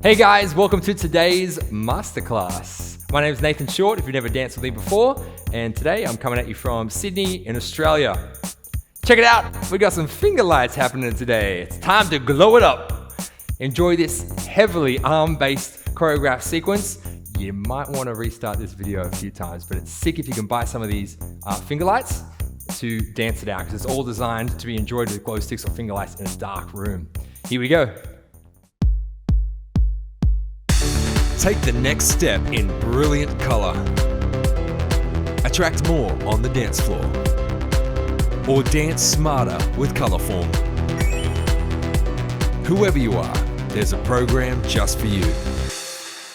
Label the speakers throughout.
Speaker 1: Hey guys, welcome to today's masterclass. My name is Nathan Short, if you've never danced with me before, and today I'm coming at you from Sydney in Australia. Check it out, we got some finger lights happening today. It's time to glow it up. Enjoy this heavily arm-based choreographed sequence. You might want to restart this video a few times, but it's sick if you can buy some of these finger lights to dance it out, because it's all designed to be enjoyed with glow sticks or finger lights in a dark room. Here we go.
Speaker 2: Take the next step in brilliant color. Attract more on the dance floor. Or dance smarter with Colorform. Whoever you are, there's a program just for you.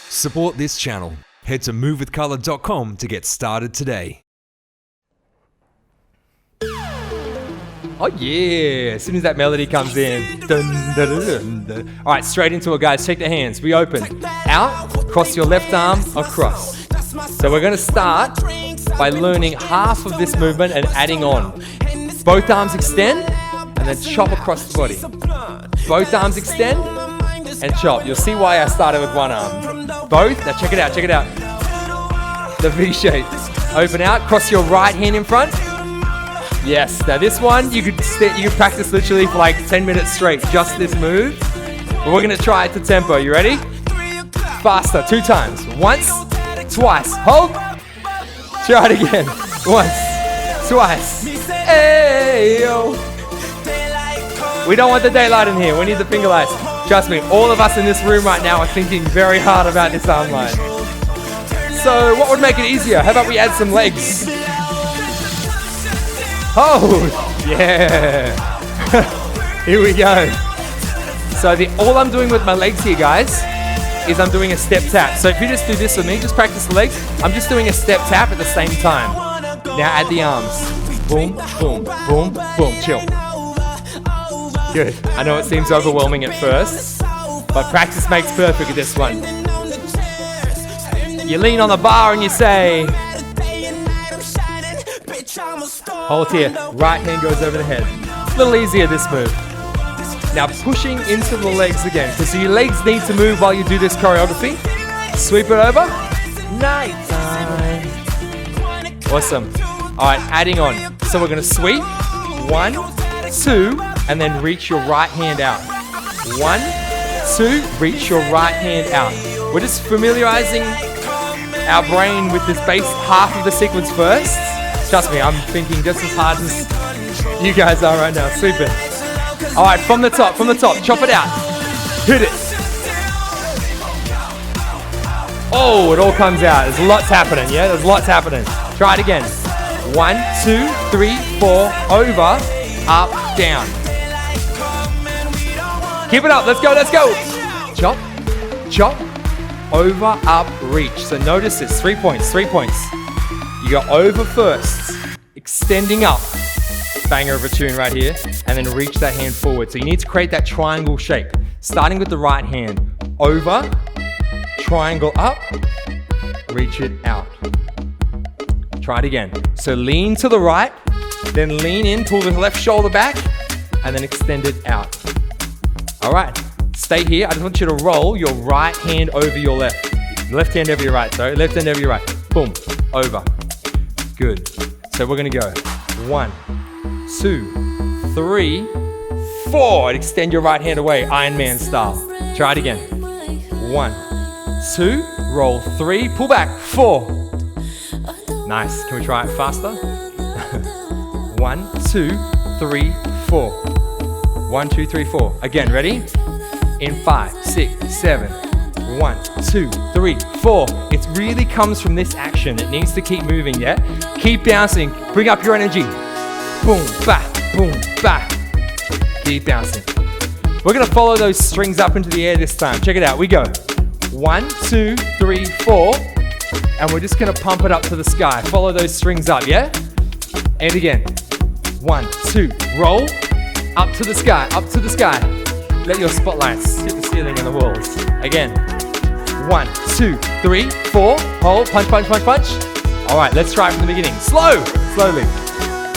Speaker 2: Support this channel. Head to movewithcolor.com to get started today.
Speaker 1: Oh yeah, as soon as that melody comes in. Dun, dun, dun, dun, dun. All right, straight into it, guys. Take the hands. We open. Out, cross your left arm, across. So we're gonna start by learning half of this movement and adding on. Both arms extend, and then chop across the body. Both arms extend, and chop. You'll see why I started with one arm. Both, now check it out, check it out. The V shape. Open out, cross your right hand in front. Yes, now this one, you could practice literally for like 10 minutes straight, just this move. But we're gonna try it to tempo, you ready? Faster, 2 times. Once, twice, hold. Try it again. Once, twice. Ayo. We don't want the daylight in here, we need the finger lights. Trust me, all of us in this room right now are thinking very hard about this arm line. So what would make it easier? How about we add some legs? Oh, yeah. Here we go. So all I'm doing with my legs here, guys, is I'm doing a step tap. So if you just do this with me, just practice the legs. I'm just doing a step tap at the same time. Now add the arms. Boom, boom, boom, boom. Chill. Good. I know it seems overwhelming at first, but practice makes perfect at this one. You lean on the bar and you say, hold here, right hand goes over the head. It's a little easier this move. Now pushing into the legs again, because your legs need to move while you do this choreography. Sweep it over. Night time. Awesome. All right, adding on. So we're gonna sweep. 1, 2, and then reach your right hand out. 1, 2, reach your right hand out. We're just familiarizing our brain with this base half of the sequence first. Trust me, I'm thinking just as hard as you guys are right now. Sweep it. All right, from the top, chop it out. Hit it. Oh, it all comes out. There's lots happening, yeah? There's lots happening. Try it again. 1, 2, 3, 4, over, up, down. Keep it up, let's go, let's go. Chop, chop, over, up, reach. So notice this, 3 points, 3 points. You go over first, extending up, banger of a tune right here, and then reach that hand forward. So you need to create that triangle shape. Starting with the right hand, over, triangle up, reach it out. Try it again. So lean to the right, then lean in, pull the left shoulder back, and then extend it out. All right, stay here. I just want you to roll your right hand over your left. Left hand over your right, sorry. Left hand over your right. Boom, over. Good. So we're gonna go 1, 2, 3, 4. And extend your right hand away, Iron Man style. Try it again. 1, 2, roll 3, pull back, 4. Nice. Can we try it faster? 1, 2, 3, 4. 1, 2, 3, 4. Again, ready? In 5, 6, 7. 1, 2, 3, 4. It really comes from this action. It needs to keep moving, yeah? Keep bouncing. Bring up your energy. Boom, back, boom, back. Keep bouncing. We're gonna follow those strings up into the air this time. Check it out. We go 1, 2, 3, 4. And we're just gonna pump it up to the sky. Follow those strings up, yeah? And again. 1, 2, roll. Up to the sky, up to the sky. Let your spotlights hit the ceiling and the walls. Again. 1, 2, 3, 4. Hold, punch, punch, punch, punch. All right, let's try it from the beginning. Slowly.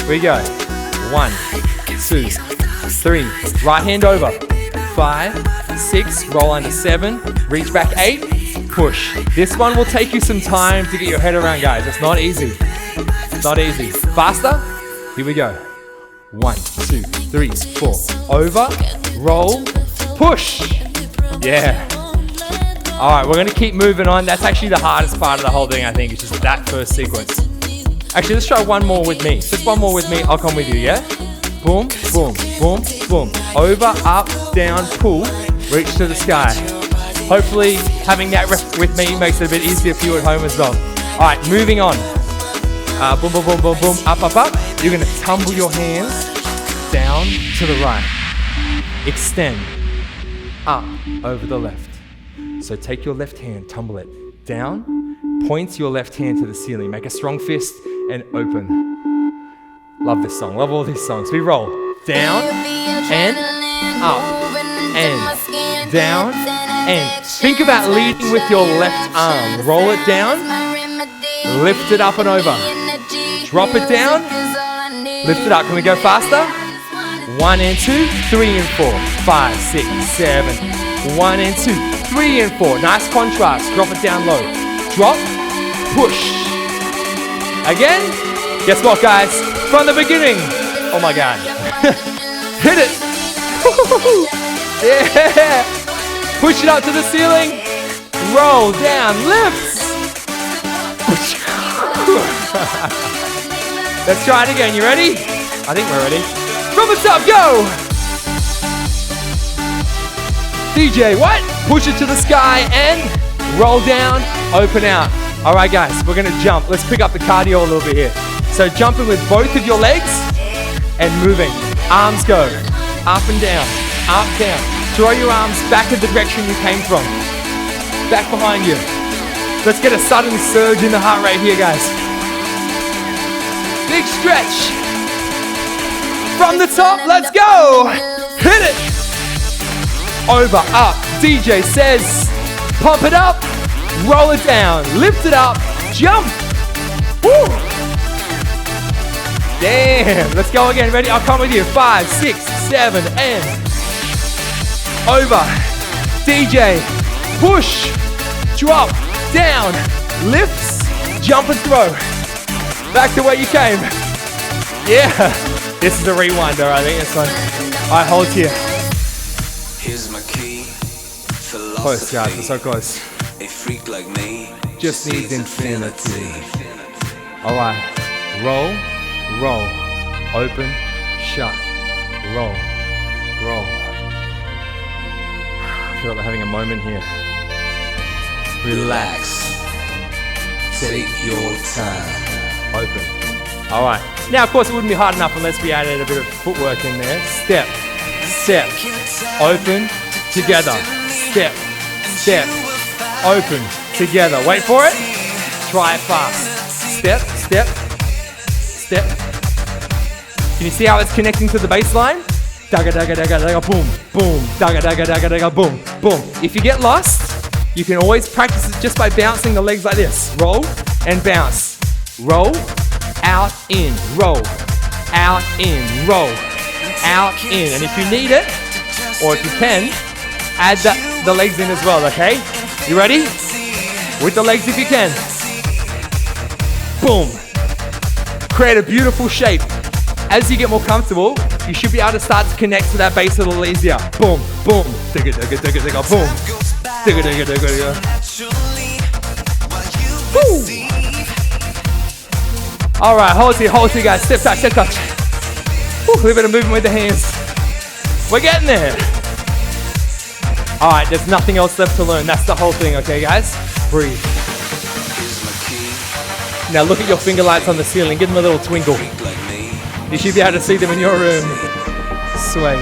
Speaker 1: Here we go. 1, 2, 3. Right hand over. 5, 6, roll under 7, reach back 8, push. This one will take you some time to get your head around, guys. It's not easy. It's not easy. Faster? Here we go. 1, 2, 3, 4. Over, roll, push. Yeah. All right, we're gonna keep moving on. That's actually the hardest part of the whole thing, I think. It's just that first sequence. Actually, let's try one more with me. Just one more with me. I'll come with you, yeah? Boom, boom, boom, boom. Over, up, down, pull, reach to the sky. Hopefully, having that with me makes it a bit easier for you at home as well. All right, moving on. Boom, boom, boom, boom, boom, up, up, up. You're gonna tumble your hands down to the right. Extend, up, over the left. So take your left hand, tumble it down, point your left hand to the ceiling, make a strong fist, and open. Love this song, love all these songs. We roll down, and up, and down, and think about leading with your left arm. Roll it down, lift it up and over. Drop it down, lift it up. Can we go faster? 1 and 2, 3 and 4, 5, 6, 7. 1 and 2, 3 and 4. Nice contrast. Drop it down low. Drop, push. Again. Guess what, guys? From the beginning. Oh my God. Hit it. Yeah. Push it up to the ceiling. Roll down. Lift. Let's try it again. You ready? I think we're ready. From the top, go! DJ, what? Push it to the sky and roll down, open out. All right, guys, we're gonna jump. Let's pick up the cardio a little bit here. So jumping with both of your legs and moving. Arms go up and down, up, down. Throw your arms back in the direction you came from. Back behind you. Let's get a sudden surge in the heart rate here, guys. Big stretch. From the top, let's go. Hit it. Over, up. DJ says, pump it up, roll it down, lift it up, jump. Woo. Damn. Let's go again. Ready? I'll come with you. 5, 6, 7, and over. DJ, push, drop, down, lifts, jump and throw. Back to where you came. Yeah. This is a rewinder, I think this one. All right, hold here.
Speaker 3: Here's my key.
Speaker 1: Close, guys, we're so close.
Speaker 3: A freak like me
Speaker 1: just needs infinity. All right, roll, roll, open, shut, roll, roll. I feel like we're having a moment here. Relax.
Speaker 3: Take your time.
Speaker 1: Open. All right. Now, of course, it wouldn't be hard enough unless we added a bit of footwork in there. Step, step, open, together. Step, step, open, together. Wait for it. Try it fast. Step, step, step. Can you see how it's connecting to the bass line? Dagga, dagga, dagga, dagga, boom, boom. Dagga, dagga, dagga, dagga, boom, boom. If you get lost, you can always practice it just by bouncing the legs like this. Roll and bounce. Roll, out, in, roll, out, in, roll, out, in. And if you need it, or if you can, add the legs in as well, okay? You ready? With the legs if you can. Boom. Create a beautiful shape. As you get more comfortable, you should be able to start to connect to that bass a little easier. Boom, boom. Digga, digga, digga, digga, boom. Digga, digga, digga, digga. Woo. All right, hold here, guys. Step touch, step touch. Woo, a little bit of movement with the hands. We're getting there. All right, there's nothing else left to learn. That's the whole thing, okay, guys? Breathe. Now look at your finger lights on the ceiling. Give them a little twinkle. You should be able to see them in your room. Sway.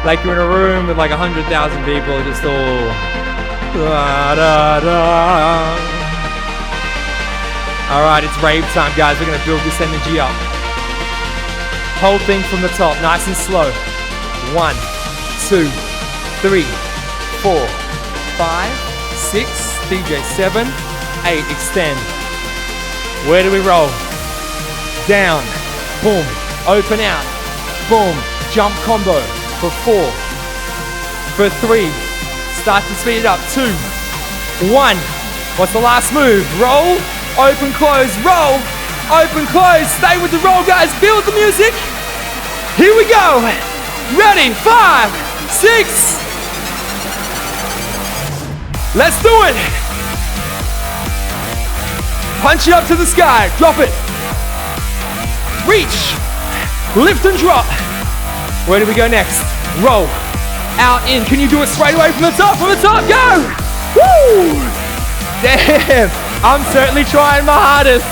Speaker 1: Like you're in a room with like 100,000 people, just all da, da, da. All right, it's rave time, guys. We're gonna build this energy up. Whole thing from the top, nice and slow. 1, 2, 3, 4, 5, 6, DJ 7, 8, extend. Where do we roll? Down, boom, open out, boom, jump combo. For 4. For 3. Start to speed it up. 2. 1. What's the last move? Roll, open, close, roll, open, close. Stay with the roll, guys. Feel the music. Here we go. Ready? 5, 6. Let's do it. Punch it up to the sky. Drop it. Reach. Lift and drop. Where do we go next? Roll. Out, in. Can you do it straight away from the top? From the top, go! Woo! Damn, I'm certainly trying my hardest.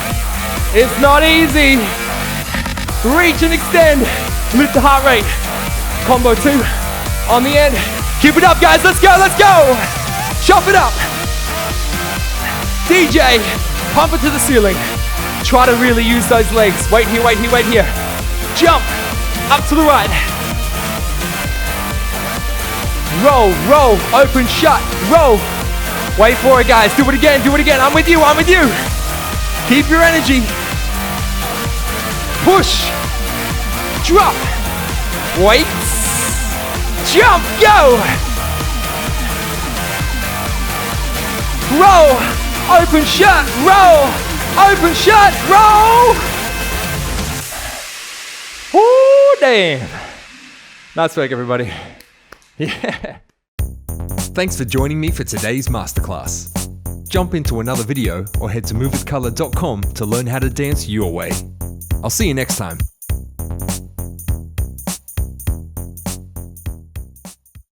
Speaker 1: It's not easy. Reach and extend. Lift the heart rate. Combo 2 on the end. Keep it up, guys. Let's go, let's go. Chop it up. DJ, pump it to the ceiling. Try to really use those legs. Wait here, wait here, wait here. Jump, up to the right. Roll, roll, open, shut, roll. Wait for it, guys. Do it again, do it again. I'm with you, I'm with you. Keep your energy. Push, drop, wait, jump, go. Roll, open, shut, roll, open, shut, roll. Oh, damn. Nice work, everybody. Yeah.
Speaker 2: Thanks for joining me for today's masterclass. Jump into another video or head to movewithcolor.com to learn how to dance your way. I'll see you next time.